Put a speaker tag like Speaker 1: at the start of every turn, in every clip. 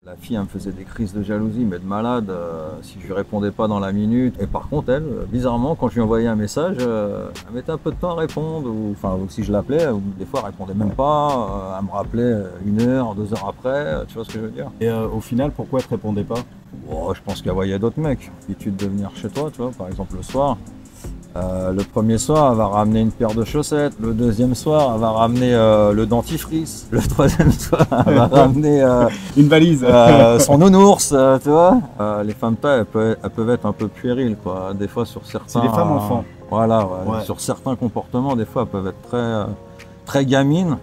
Speaker 1: La fille, elle me faisait des crises de jalousie, mais de malade, si je lui répondais pas dans la minute. Et par contre, elle, bizarrement, quand je lui envoyais un message, elle mettait un peu de temps à répondre. Ou si je l'appelais, des fois, elle répondait même pas. Elle me rappelait 1 heure, 2 heures après. Tu vois ce que je veux dire?
Speaker 2: Et au final, pourquoi elle te répondait pas?
Speaker 1: Bon, je pense qu'elle voyait d'autres mecs. L'habitude de venir chez toi, tu vois, par exemple le soir. Le premier soir, elle va ramener une paire de chaussettes. Le deuxième soir, elle va ramener le dentifrice. Le troisième soir, elle va ramener
Speaker 2: une valise.
Speaker 1: son nounours, tu vois. Les femmes taille, elles peuvent être un peu puériles, quoi. Des fois, sur certains.
Speaker 2: C'est des femmes enfants.
Speaker 1: Voilà, ouais.
Speaker 2: Ouais.
Speaker 1: Sur certains comportements, des fois, elles peuvent être très gamines.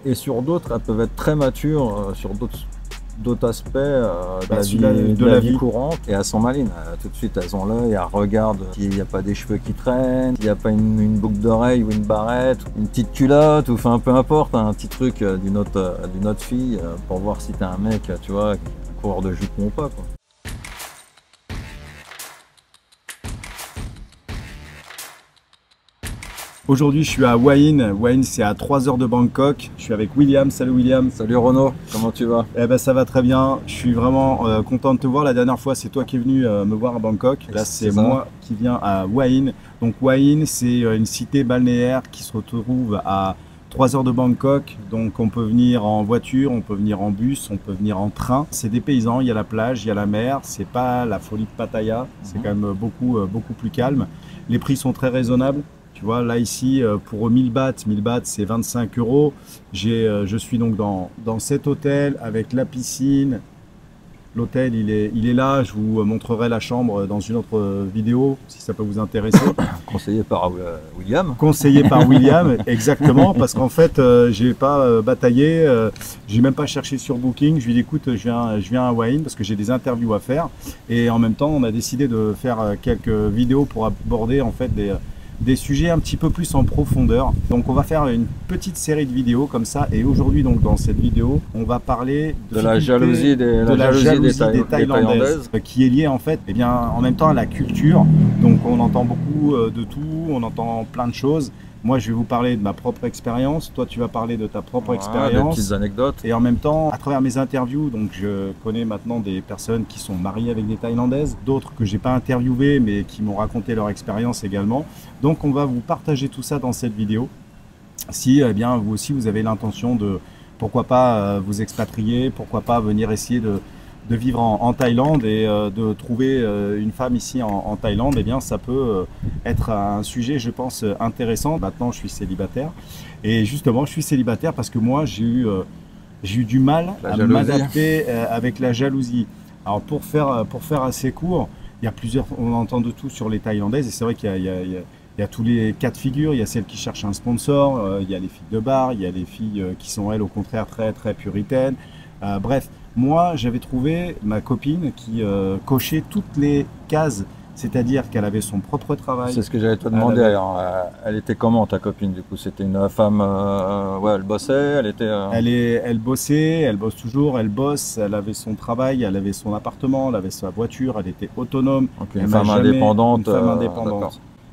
Speaker 1: Et sur d'autres, elles peuvent être très matures. Sur d'autres aspects de la vie courante, et elles sont malines. Tout de suite, elles ont l'œil, elles regardent s'il n'y a pas des cheveux qui traînent, s'il n'y a pas une boucle d'oreille ou une barrette, une petite culotte, ou enfin peu importe, un petit truc d'une autre fille pour voir si t'es un mec, tu vois, un coureur de jupons ou pas, quoi.
Speaker 2: Aujourd'hui, je suis à Hua Hin. Hua Hin, c'est à 3 heures de Bangkok. Je suis avec William. Salut William.
Speaker 1: Salut Renaud, comment tu vas?
Speaker 2: Eh ben, ça va très bien. Je suis vraiment content de te voir. La dernière fois, c'est toi qui es venu me voir à Bangkok. Là, c'est moi qui viens à Hua Hin. Donc Hua Hin, c'est une cité balnéaire qui se retrouve à 3 heures de Bangkok. Donc on peut venir en voiture, on peut venir en bus, on peut venir en train. C'est des paysans, il y a la plage, il y a la mer. C'est pas la folie de Pattaya. C'est quand même beaucoup plus calme. Les prix sont très raisonnables. Tu vois, là ici, pour 1000 bahts c'est 25 €. Je suis donc dans cet hôtel avec la piscine. L'hôtel, il est là. Je vous montrerai la chambre dans une autre vidéo, si ça peut vous intéresser.
Speaker 1: Conseillé par William.
Speaker 2: Conseillé par William, exactement, parce qu'en fait, j'ai pas bataillé, j'ai même pas cherché sur Booking. Je lui ai dit, écoute, je viens à Hua Hin parce que j'ai des interviews à faire. Et en même temps, on a décidé de faire quelques vidéos pour aborder en fait des sujets un petit peu plus en profondeur. Donc on va faire une petite série de vidéos comme ça, et aujourd'hui donc dans cette vidéo on va parler
Speaker 1: de la jalousie des Thaïlandaises,
Speaker 2: qui est liée en fait en même temps à la culture. Donc on entend beaucoup de tout, on entend plein de choses. Moi, je vais vous parler de ma propre expérience. Toi, tu vas parler de ta propre expérience.
Speaker 1: Des petites anecdotes.
Speaker 2: Et en même temps, à travers mes interviews, donc je connais maintenant des personnes qui sont mariées avec des Thaïlandaises, d'autres que j'ai pas interviewées, mais qui m'ont raconté leur expérience également. Donc, on va vous partager tout ça dans cette vidéo. Si, vous aussi, vous avez l'intention de, pourquoi pas, vous expatrier, pourquoi pas venir essayer de vivre en Thaïlande et de trouver une femme ici en Thaïlande, ça peut être un sujet, je pense, intéressant. Maintenant, je suis célibataire, et justement, je suis célibataire parce que moi, j'ai eu du mal à m'adapter avec la jalousie. Alors, pour faire assez court, il y a plusieurs, on entend de tout sur les Thaïlandaises, et c'est vrai qu'il y a tous les cas de figure. Il y a celles qui cherchent un sponsor, il y a les filles de bar, il y a les filles qui sont, elles, au contraire, très, très puritaines. Bref, moi, j'avais trouvé ma copine qui cochait toutes les cases, c'est-à-dire qu'elle avait son propre travail.
Speaker 1: C'est ce que j'allais te demander. Elle était comment, ta copine, du coup? C'était une femme, elle bossait,
Speaker 2: Elle bossait, elle bosse toujours, elle bosse, elle avait son travail, elle avait son appartement, elle avait sa voiture, elle était autonome.
Speaker 1: Okay, une femme indépendante.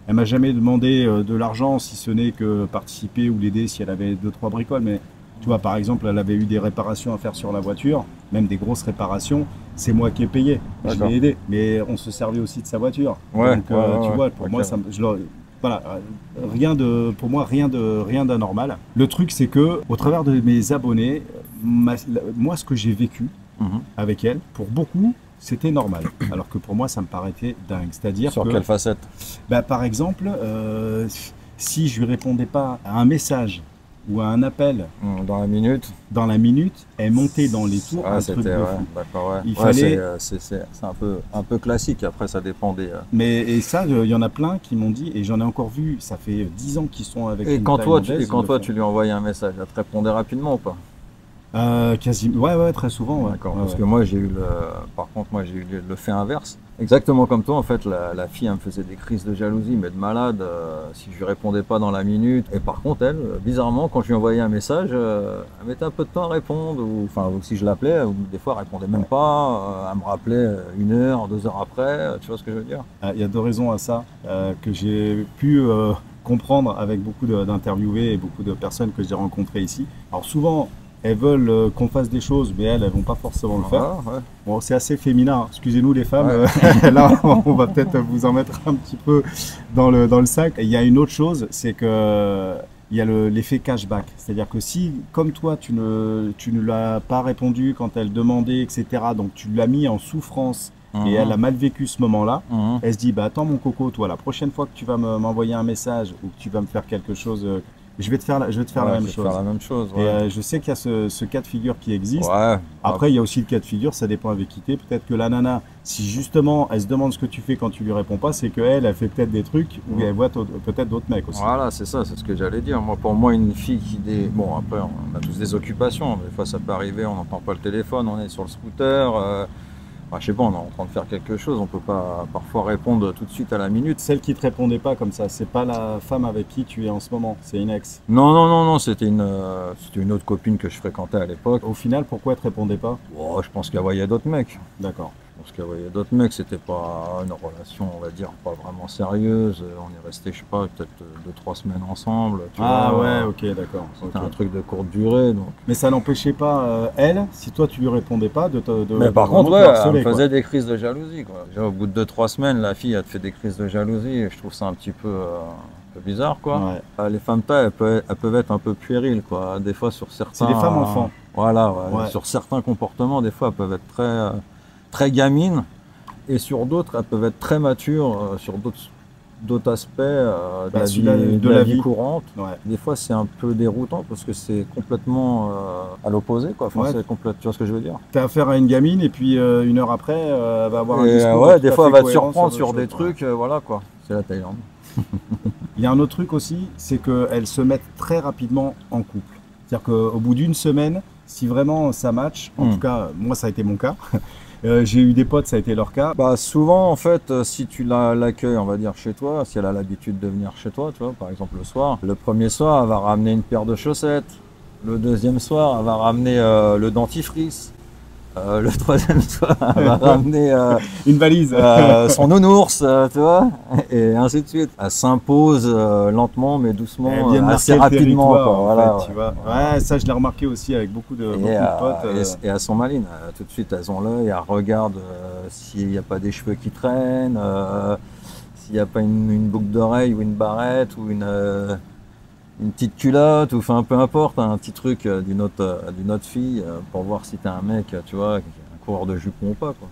Speaker 2: Elle m'a jamais demandé de l'argent, si ce n'est que participer ou l'aider si elle avait 2-3 bricoles. Mais tu vois, par exemple, elle avait eu des réparations à faire sur la voiture, même des grosses réparations. C'est moi qui ai payé, je l'ai aidé. Mais on se servait aussi de sa voiture. Donc, tu vois, pour moi, voilà, pour moi, rien d'anormal. Le truc, c'est que, au travers de mes abonnés, moi, ce que j'ai vécu avec elle, pour beaucoup, c'était normal. Alors que pour moi, ça me paraissait dingue. C'est-à-dire
Speaker 1: sur quelle facette?
Speaker 2: Par exemple, si je lui répondais pas à un message ou à un appel
Speaker 1: dans la minute,
Speaker 2: elle montait dans les tours.
Speaker 1: C'était il fallait. C'est un peu classique. Après, ça dépendait.
Speaker 2: Mais ça, il y en a plein qui m'ont dit, et j'en ai encore vu. Ça fait 10 ans qu'ils sont avec.
Speaker 1: Et quand toi, tu lui envoyais un message, elle te répondait rapidement ou pas?
Speaker 2: Quasiment. Ouais, très souvent. Ouais.
Speaker 1: D'accord. Parce que moi, j'ai eu le fait inverse. Exactement comme toi, en fait, la fille, elle me faisait des crises de jalousie, mais de malade, si je lui répondais pas dans la minute. Et par contre, elle, bizarrement, quand je lui envoyais un message, elle mettait un peu de temps à répondre. Ou si je l'appelais, des fois, elle répondait même pas. Elle me rappelait 1 heure, 2 heures après. Tu vois ce que je veux dire?
Speaker 2: Il y a 2 raisons à ça que j'ai pu comprendre avec beaucoup d'interviewés et beaucoup de personnes que j'ai rencontrées ici. Alors souvent, elles veulent qu'on fasse des choses, mais elles vont pas forcément le faire.
Speaker 1: Ouais.
Speaker 2: Bon, c'est assez féminin, excusez-nous les femmes,
Speaker 1: Ouais.
Speaker 2: là on va peut-être vous en mettre un petit peu dans le sac. Et il y a une autre chose, c'est que il y a l'effet cashback. C'est-à-dire que si, comme toi, tu ne l'as pas répondu quand elle demandait, etc., donc tu l'as mis en souffrance et elle a mal vécu ce moment-là, elle se dit, bah attends mon coco, toi, la prochaine fois que tu vas m'envoyer un message ou que tu vas me faire quelque chose, je vais te faire la même chose.
Speaker 1: Faire la même chose.
Speaker 2: Et je sais qu'il y a ce cas de figure qui existe.
Speaker 1: Ouais.
Speaker 2: Après, il y a aussi le cas de figure, ça dépend avec qui t'es. Peut-être que la nana, si justement elle se demande ce que tu fais quand tu lui réponds pas, c'est qu'elle fait peut-être des trucs où elle voit peut-être d'autres mecs aussi.
Speaker 1: Voilà, c'est ça, c'est ce que j'allais dire. Moi, pour moi, une fille Bon, après, on a tous des occupations. Des fois, ça peut arriver, on n'entend pas le téléphone, on est sur le scooter. Je sais pas, on est en train de faire quelque chose, on peut pas parfois répondre tout de suite à la minute.
Speaker 2: Celle qui te répondait pas comme ça, c'est pas la femme avec qui tu es en ce moment, c'est une ex.
Speaker 1: Non, c'était une autre copine que je fréquentais à l'époque.
Speaker 2: Au final, pourquoi elle te répondait pas?
Speaker 1: Oh, je pense qu'elle voyait d'autres mecs.
Speaker 2: D'accord.
Speaker 1: Je pense qu'elle voyait d'autres mecs, c'était pas une relation, on va dire, pas vraiment sérieuse. On est resté, je sais pas, peut-être 2-3 semaines ensemble. Tu vois,
Speaker 2: ouais, ok, d'accord.
Speaker 1: C'était un truc de courte durée. Donc.
Speaker 2: Mais ça n'empêchait pas, elle, si toi tu lui répondais pas,
Speaker 1: Mais par contre, elle me faisait des crises de jalousie. Quoi. Déjà, au bout de 2-3 semaines, la fille, elle te fait des crises de jalousie. Et je trouve ça un petit peu bizarre, quoi. Ouais. Les femmes tailles, elles peuvent être un peu puériles, quoi. Des fois, sur certains...
Speaker 2: C'est des femmes enfants.
Speaker 1: Voilà, ouais. Sur certains comportements, des fois, elles peuvent être très gamines. Et sur d'autres, elles peuvent être très matures sur d'autres aspects de la vie courante. Ouais. Des fois, c'est un peu déroutant parce que c'est complètement à l'opposé, quoi. Enfin, tu vois ce que je veux dire?
Speaker 2: Tu as affaire à une gamine et puis une heure après, elle va avoir un discours.
Speaker 1: Des fois, elle va te surprendre sur des trucs, voilà, quoi. C'est la Thaïlande.
Speaker 2: Il y a un autre truc aussi, c'est qu'elles se mettent très rapidement en couple. C'est-à-dire qu'au bout d'une semaine, si vraiment ça match, en tout cas, moi, ça a été mon cas. J'ai eu des potes, ça a été leur cas.
Speaker 1: Bah souvent en fait, si tu l'accueilles, on va dire chez toi, si elle a l'habitude de venir chez toi, tu vois, par exemple le soir, le premier soir, elle va ramener une paire de chaussettes. Le deuxième soir, elle va ramener le dentifrice. Le troisième soir, elle va ramener
Speaker 2: une valise,
Speaker 1: son nounours, tu vois, et ainsi de suite. Elle s'impose lentement mais doucement, assez rapidement. Quoi, voilà,
Speaker 2: tu vois. Ouais, ça je l'ai remarqué aussi avec beaucoup de potes.
Speaker 1: Et elles sont malines, tout de suite elles ont l'œil, elles regardent s'il n'y a pas des cheveux qui traînent, s'il n'y a pas une boucle d'oreille ou une barrette ou une petite culotte, ou enfin peu importe, un petit truc d'une autre fille pour voir si t'es un mec, tu vois, un coureur de jupon ou pas, quoi.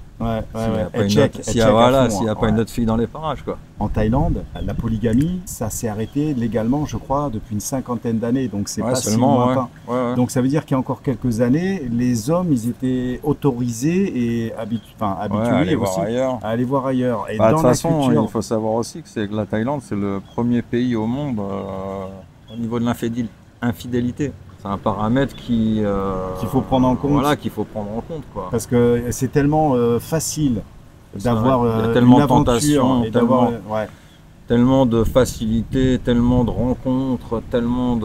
Speaker 1: S'il n'y a pas une autre fille dans les parages, quoi.
Speaker 2: En Thaïlande, la polygamie, ça s'est arrêté légalement, je crois, depuis une 50aine d'années, donc c'est pas si lointain. Donc ça veut dire qu'il y a encore quelques années, les hommes, ils étaient autorisés et habitués aussi à aller voir ailleurs. Et
Speaker 1: de toute façon, il faut savoir aussi que la Thaïlande, c'est le premier pays au monde au niveau de l'infidélité. C'est un paramètre qu'il
Speaker 2: faut prendre en compte.
Speaker 1: Voilà, qu'il faut prendre en compte, quoi.
Speaker 2: Parce que c'est tellement facile d'avoir
Speaker 1: tellement
Speaker 2: une
Speaker 1: de tentations,
Speaker 2: et
Speaker 1: tellement de facilité, tellement de rencontres, tellement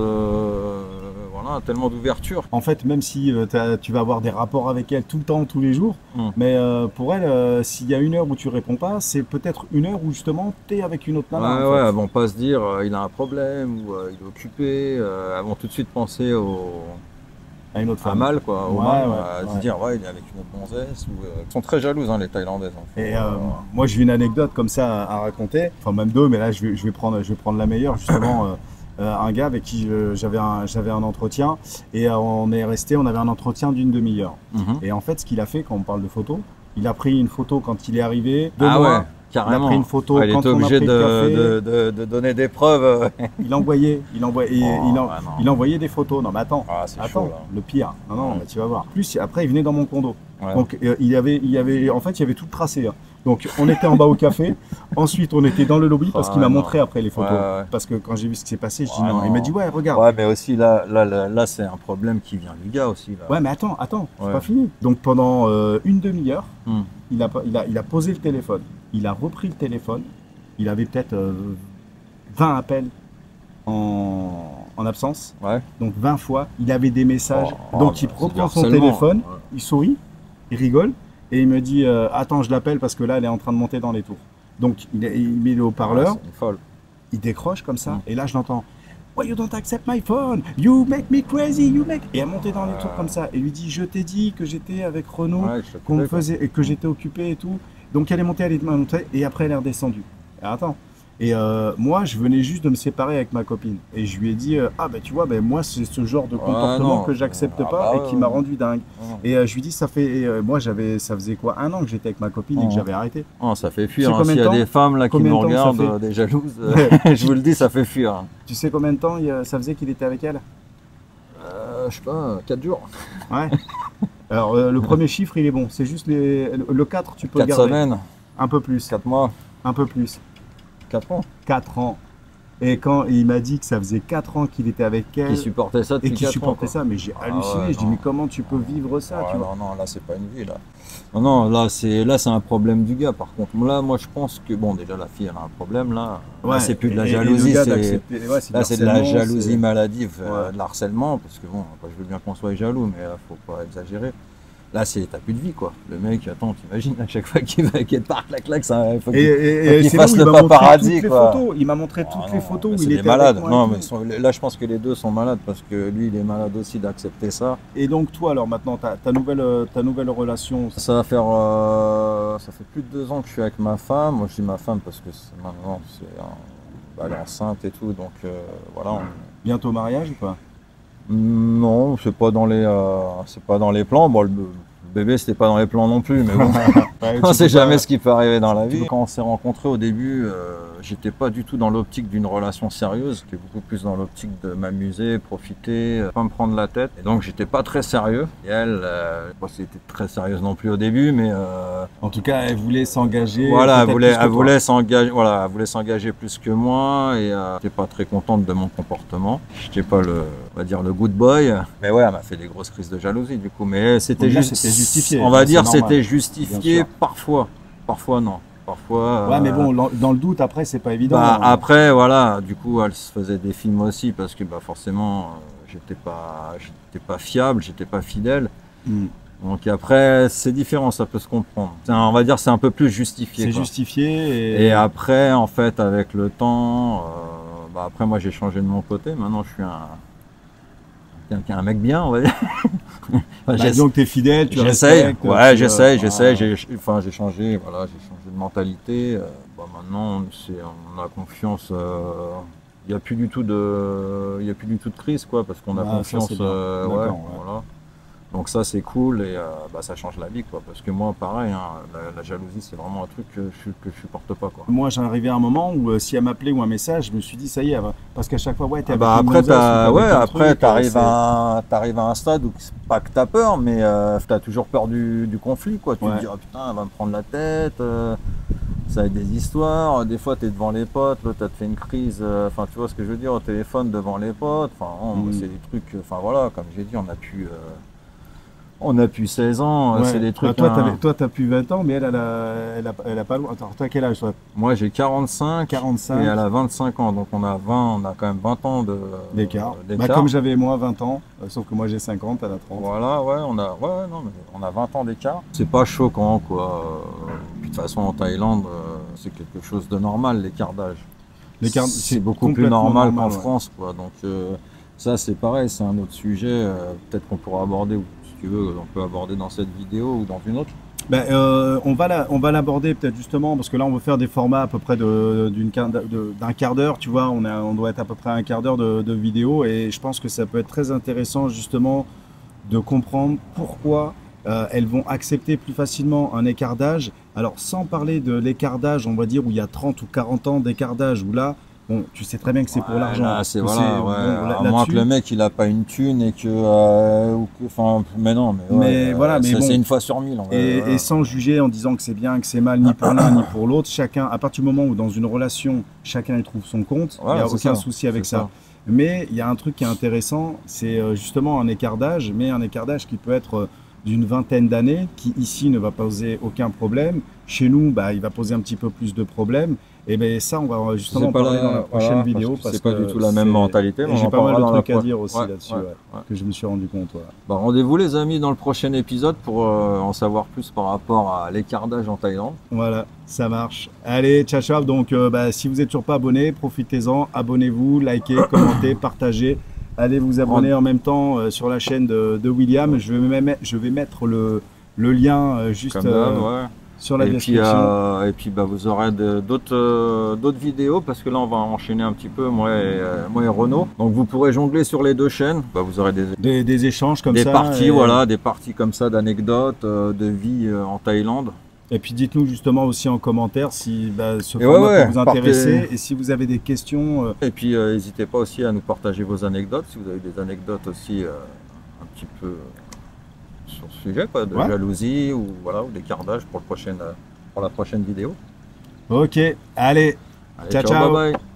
Speaker 1: d'ouverture.
Speaker 2: En fait, même si tu vas avoir des rapports avec elle tout le temps, tous les jours, mais pour elle, s'il y a une heure où tu réponds pas, c'est peut-être une heure où justement tu es avec une autre nana.
Speaker 1: Ouais, elles vont pas se dire il a un problème ou il est occupé. Elles vont tout de suite penser
Speaker 2: à une autre femme.
Speaker 1: Mal, quoi. Se dire il est avec une autre gonzesse. Elles sont très jalouses, les Thaïlandaises.
Speaker 2: Et moi, j'ai une anecdote comme ça à raconter, enfin même deux, mais là je vais prendre la meilleure justement. Un gars avec qui j'avais un entretien et on avait un entretien d'une demi-heure. Et en fait, ce qu'il a fait quand on parle de photos, il a pris une photo quand il est arrivé.
Speaker 1: Carrément.
Speaker 2: Il a pris une photo
Speaker 1: quand
Speaker 2: on a pris
Speaker 1: le café. De donner des preuves.
Speaker 2: Il envoyait des photos. Non mais attends,
Speaker 1: chaud,
Speaker 2: le pire. Non, mais tu vas voir. Plus après, il venait dans mon condo. Donc il y avait tout tracé. Donc on était en bas au café, ensuite on était dans le lobby parce qu'il m'a montré après les photos. Parce que quand j'ai vu ce qui s'est passé, je dis non. Il m'a dit regarde.
Speaker 1: Ouais, mais aussi là c'est un problème qui vient du gars aussi. Là.
Speaker 2: Ouais, mais attends, c'est pas fini. Donc pendant une demi-heure, il a posé le téléphone. Il a repris le téléphone. Il avait peut-être 20 appels en absence.
Speaker 1: Ouais.
Speaker 2: Donc 20 fois, il avait des messages. Donc il reprend son téléphone, il sourit, il rigole. Et il me dit attends, je l'appelle parce que là elle est en train de monter dans les tours. Donc il met le haut-parleur,
Speaker 1: folle.
Speaker 2: Il décroche comme ça, et là je l'entends. Why you don't accept my phone? You make me crazy, you make. Et elle montait dans les tours comme ça. Et lui dit, je t'ai dit que j'étais avec Renaud, qu'on me faisait, et que j'étais occupé et tout. Donc elle est montée, et après elle est redescendue. Et attends. Et moi, je venais juste de me séparer avec ma copine. Et je lui ai dit, ah ben tu vois, ben, moi c'est ce genre de comportement que j'accepte pas et qui m'a rendu dingue. Et je lui dis, ça fait, moi ça faisait quoi, 1 an que j'étais avec ma copine et que j'avais arrêté.
Speaker 1: Oh, ça fait fuir. S'il y a des femmes là qui nous regardent, des jalouses, je vous le dis, ça fait fuir.
Speaker 2: Tu sais combien de temps ça faisait qu'il était avec elle?
Speaker 1: Je sais pas, 4 jours.
Speaker 2: Ouais. Alors le premier chiffre, il est bon. C'est juste le 4, tu peux
Speaker 1: 4
Speaker 2: garder.
Speaker 1: semaines.
Speaker 2: Un peu plus.
Speaker 1: 4 mois.
Speaker 2: Un peu plus.
Speaker 1: 4 ans.
Speaker 2: 4 ans. Et quand il m'a dit que ça faisait 4 ans qu'il était avec elle.
Speaker 1: Qui supportait ça depuis 4 ans.
Speaker 2: Et qui supportait ça, mais j'ai halluciné.
Speaker 1: Ouais,
Speaker 2: je dis, mais comment tu peux vivre ça, tu vois?
Speaker 1: Non, là, c'est pas une vie, là. Non, là, c'est un problème du gars, par contre. Là, moi, je pense que, bon, déjà, la fille, elle a un problème, là. Ouais, là, c'est plus de la jalousie, là, c'est de la jalousie maladive, de l'harcèlement, parce que, bon, je veux bien qu'on soit jaloux, mais faut pas exagérer. Là, t'as plus de vie, quoi. Le mec, attends, t'imagines, à chaque fois qu'il part la claque, il faut qu'il fasse le paparazzi, quoi.
Speaker 2: Il m'a montré toutes les photos où
Speaker 1: il était malade. Non, mais là, je pense que les deux sont malades parce que lui, il est malade aussi d'accepter ça.
Speaker 2: Et donc, toi, alors maintenant, ta nouvelle relation,
Speaker 1: ça fait plus de 2 ans que je suis avec ma femme. Moi, je dis ma femme parce que maintenant, elle est enceinte et tout, donc voilà.
Speaker 2: Bientôt mariage ou pas?
Speaker 1: Non, c'est pas dans les plans. Bon, le bébé, c'était pas dans les plans non plus, mais bon, on sait jamais ce qui peut arriver dans la vie. Quand on s'est rencontrés au début, j'étais pas du tout dans l'optique d'une relation sérieuse, j'étais beaucoup plus dans l'optique de m'amuser, profiter, pas me prendre la tête. Et donc, j'étais pas très sérieux. Et elle, pas si elle était très sérieuse non plus au début, mais
Speaker 2: en tout cas, elle voulait s'engager.
Speaker 1: Voilà, elle voulait s'engager. Voilà, elle voulait s'engager plus que moi, et j'étais pas très contente de mon comportement. J'étais pas on va dire le good boy. Mais ouais, elle m'a fait des grosses crises de jalousie du coup. Mais c'était
Speaker 2: justifié.
Speaker 1: On va dire c'était justifié parfois. Parfois non. Parfois.
Speaker 2: Ouais, mais bon, dans le doute, après, c'est pas évident.
Speaker 1: Après, voilà, du coup, elle se faisait des films aussi parce que forcément, j'étais pas fiable, j'étais pas fidèle. Donc après, c'est différent, ça peut se comprendre. On va dire c'est un peu plus justifié.
Speaker 2: C'est justifié.
Speaker 1: Et après, en fait, avec le temps, après moi j'ai changé de mon côté. Maintenant, je suis un mec bien, on va dire.
Speaker 2: Donc tu es fidèle, tu
Speaker 1: respectes. Ouais, j'essaie. J'ai changé, voilà, j'ai changé de mentalité. Maintenant, on a confiance. Il n'y a plus du tout de crise, quoi, parce qu'on a confiance. Voilà. Donc ça c'est cool et ça change la vie, quoi, parce que moi pareil, la jalousie c'est vraiment un truc que je supporte pas, quoi.
Speaker 2: Moi j'ai arrivé à un moment où si elle m'appelait ou un message, je me suis dit ça y est, parce qu'à chaque fois t'es
Speaker 1: après t'arrives à un stade où c'est pas que t'as peur, mais t'as toujours peur du conflit, quoi. Tu te dis putain elle va me prendre la tête, ça va être des histoires, des fois t'es devant les potes, l'autre t'as fait une crise, enfin tu vois ce que je veux dire, au téléphone devant les potes, c'est des trucs, voilà, comme j'ai dit, on a plus 16 ans, c'est des trucs...
Speaker 2: Toi, t'as plus 20 ans, mais elle a pas loin. Attends, toi, quel âge, toi?
Speaker 1: Moi, j'ai 45 et elle a 25 ans, donc on a quand même 20 ans
Speaker 2: d'écart. Comme j'avais moi 20 ans, sauf que moi j'ai 50, elle a 30.
Speaker 1: Voilà, on a 20 ans d'écart. C'est pas choquant, quoi. Puis de toute façon, en Thaïlande, c'est quelque chose de normal, l'écart d'âge. C'est beaucoup plus normal qu'en France, quoi. Donc ça, c'est pareil, c'est un autre sujet, peut-être qu'on pourra aborder on peut aborder dans cette vidéo ou dans une autre.
Speaker 2: On va l'aborder peut-être justement parce que là on veut faire des formats à peu près d'un quart d'heure, tu vois, on doit être à peu près à un quart d'heure de vidéo et je pense que ça peut être très intéressant justement de comprendre pourquoi elles vont accepter plus facilement un écart d'âge. Alors sans parler de l'écart d'âge, on va dire où il y a 30 ou 40 ans d'écart d'âge, où là bon, tu sais très bien que c'est pour l'argent.
Speaker 1: À moins que le mec il a pas une thune et que, mais non, c'est une fois sur 1000.
Speaker 2: Et sans juger en disant que c'est bien, que c'est mal, ni pour l'un ni pour l'autre, chacun, à partir du moment où dans une relation, chacun y trouve son compte, il n'y a aucun souci avec ça. Mais il y a un truc qui est intéressant, c'est justement un écart d'âge, mais un écart d'âge qui peut être d'une vingtaine d'années qui ici ne va poser aucun problème. Chez nous, bah, il va poser un petit peu plus de problèmes. Et bien ça, on va justement en parler dans la prochaine vidéo.
Speaker 1: Parce que c'est pas du tout la même mentalité.
Speaker 2: J'ai pas mal de trucs à dire aussi là-dessus, que je me suis rendu compte.
Speaker 1: Bah, rendez-vous les amis dans le prochain épisode pour en savoir plus par rapport à l'écartage en Thaïlande.
Speaker 2: Voilà, ça marche. Allez, ciao ciao. Donc bah, si vous n'êtes toujours pas abonné, profitez-en, abonnez-vous, likez, commentez, partagez. Allez vous abonner en même temps sur la chaîne de William. Je vais mettre le lien juste sur la description.
Speaker 1: Et puis bah, vous aurez d'autres vidéos parce que là on va enchaîner un petit peu, moi et Renaud. Donc vous pourrez jongler sur les deux chaînes. Bah, vous aurez
Speaker 2: des échanges comme ça.
Speaker 1: Des parties, voilà, des parties comme ça d'anecdotes, de vie en Thaïlande.
Speaker 2: Et puis dites-nous justement aussi en commentaire si ce format peut vous intéresser et si vous avez des questions.
Speaker 1: Et puis n'hésitez pas aussi à nous partager vos anecdotes, si vous avez des anecdotes aussi un petit peu sur ce sujet, quoi, de jalousie ou d'écartage pour la prochaine vidéo.
Speaker 2: Ok, allez ciao ciao.
Speaker 1: Bye bye.